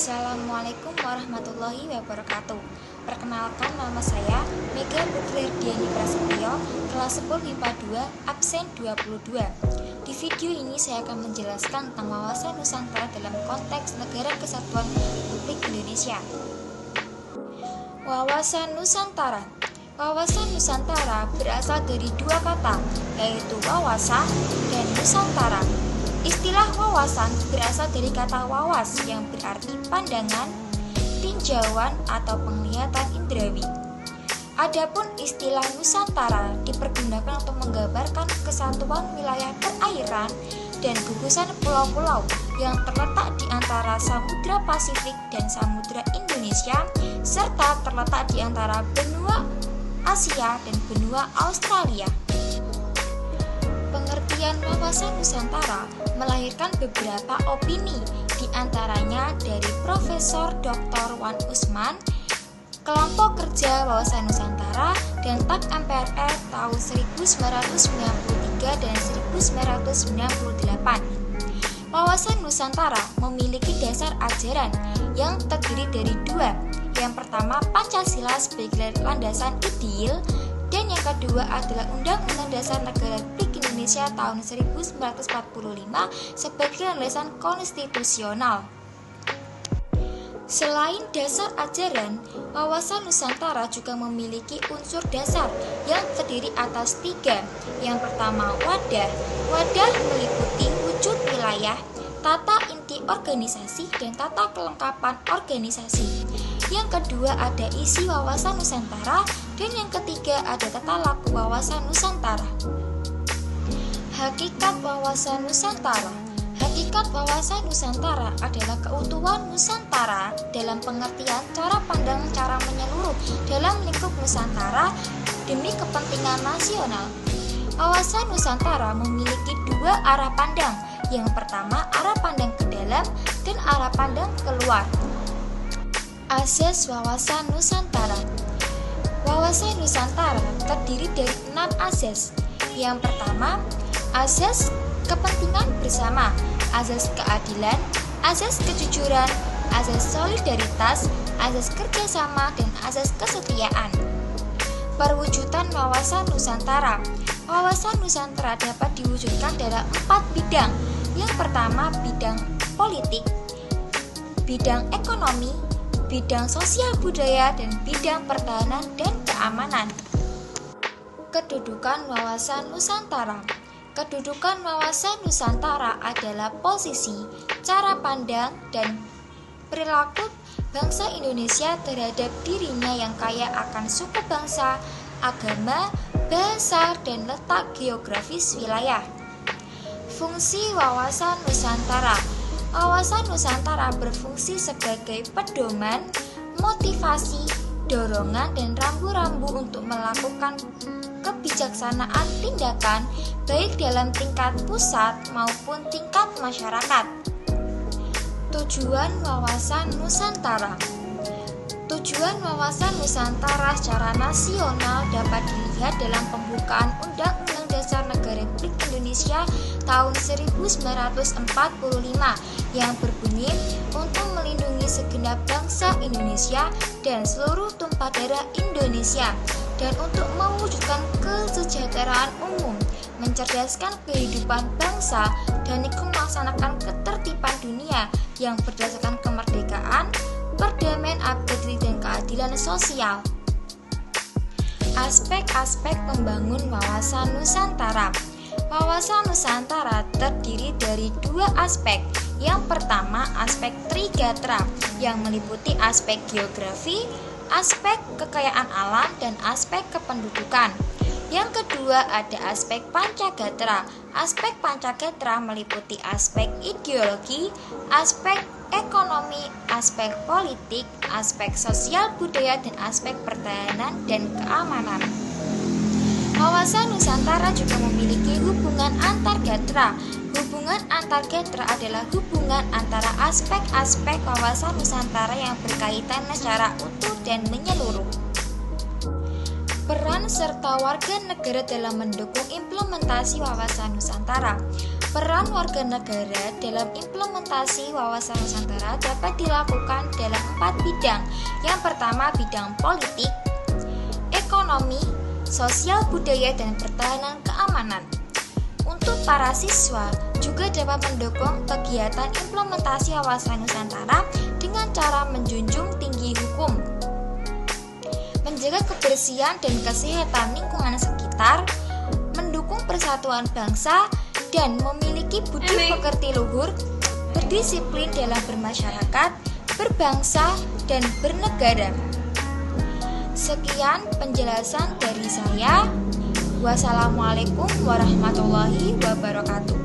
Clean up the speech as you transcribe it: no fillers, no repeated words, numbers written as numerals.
Assalamualaikum warahmatullahi wabarakatuh. Perkenalkan, nama saya Mega Putri Prasetyo, kelas 10 MIPA 2, absen 22. Di video ini saya akan menjelaskan tentang wawasan Nusantara dalam konteks Negara Kesatuan Republik Indonesia. Wawasan Nusantara. Wawasan Nusantara berasal dari dua kata, yaitu wawasan dan Nusantara. Istilah wawasan berasal dari kata wawas yang berarti pandangan, tinjauan, atau penglihatan indrawi. Adapun istilah Nusantara dipergunakan untuk menggambarkan kesatuan wilayah perairan dan gugusan pulau-pulau yang terletak di antara Samudra Pasifik dan Samudra Indonesia, serta terletak di antara benua Asia dan benua Australia. Pengertian wawasan Nusantara melahirkan beberapa opini, di antaranya dari Profesor Dr. Wan Usman, Kelompok Kerja Wawasan Nusantara, dan TAK MPRR tahun 1993 dan 1998. Wawasan Nusantara memiliki dasar ajaran yang terdiri dari dua. Yang pertama, Pancasila sebagai landasan ideal, dan yang kedua adalah Undang-Undang Dasar Negara Republik Indonesia tahun 1945 sebagai landasan konstitusional. Selain dasar ajaran, wawasan Nusantara juga memiliki unsur dasar yang terdiri atas tiga. Yang pertama, wadah. Wadah meliputi wujud wilayah, tata inti organisasi, dan tata kelengkapan organisasi. Yang kedua ada isi wawasan Nusantara, dan yang ketiga ada tata laku wawasan Nusantara. Hakikat wawasan Nusantara. Hakikat wawasan Nusantara adalah keutuhan Nusantara dalam pengertian cara pandang cara menyeluruh dalam lingkup Nusantara demi kepentingan nasional. Wawasan Nusantara memiliki dua arah pandang. Yang pertama, arah pandang ke dalam dan arah pandang keluar. Asas wawasan Nusantara. Wawasan Nusantara terdiri dari 6 asas. Yang pertama, asas kepentingan bersama, asas keadilan, asas kejujuran, asas solidaritas, asas kerjasama, dan asas kesetiaan. Perwujudan wawasan Nusantara. Wawasan Nusantara dapat diwujudkan dalam 4 bidang. Yang pertama, bidang politik, bidang ekonomi, bidang sosial budaya, dan bidang pertahanan dan keamanan. Kedudukan wawasan Nusantara. Kedudukan wawasan Nusantara adalah posisi, cara pandang, dan perilaku bangsa Indonesia terhadap dirinya yang kaya akan suku bangsa, agama, bahasa, dan letak geografis wilayah. Fungsi wawasan Nusantara. Wawasan Nusantara berfungsi sebagai pedoman, motivasi, dorongan, dan rambu-rambu untuk melakukan kebijaksanaan tindakan baik dalam tingkat pusat maupun tingkat masyarakat. Tujuan wawasan Nusantara. Tujuan wawasan Nusantara secara nasional dapat dilihat dalam pembukaan Undang-Undang Dasar Negara Republik Indonesia tahun 1945 yang berbunyi untuk melindungi segenap bangsa Indonesia dan seluruh tumpah darah Indonesia, dan untuk mewujudkan kesejahteraan umum, mencerdaskan kehidupan bangsa, dan ikut melaksanakan ketertiban dunia yang berdasarkan kemerdekaan, perdamaian abadi, dan keadilan sosial. Aspek-aspek pembangun wawasan Nusantara. Wawasan Nusantara terdiri dari dua aspek. Yang pertama, aspek Trigatra yang meliputi aspek geografi, aspek kekayaan alam, dan aspek kependudukan. Yang kedua ada aspek Pancagatra. Aspek Pancagatra meliputi aspek ideologi, aspek ekonomi, aspek politik, aspek sosial budaya, dan aspek pertahanan dan keamanan. Wawasan Nusantara juga memiliki hubungan antar gatra. Hubungan antar gatra adalah hubungan antara aspek-aspek wawasan Nusantara yang berkaitan secara utuh dan menyeluruh. Peran serta warga negara dalam mendukung implementasi wawasan Nusantara. Peran warga negara dalam implementasi wawasan Nusantara dapat dilakukan dalam 4 bidang. Yang pertama, bidang politik, ekonomi, sosial, budaya, dan pertahanan keamanan. Untuk para siswa juga dapat mendukung kegiatan implementasi wawasan Nusantara dengan cara menjunjung tinggi hukum, menjaga kebersihan dan kesehatan lingkungan sekitar, mendukung persatuan bangsa, dan memiliki budi pekerti luhur, berdisiplin dalam bermasyarakat, berbangsa, dan bernegara. Sekian penjelasan dari saya. Wassalamualaikum warahmatullahi wabarakatuh.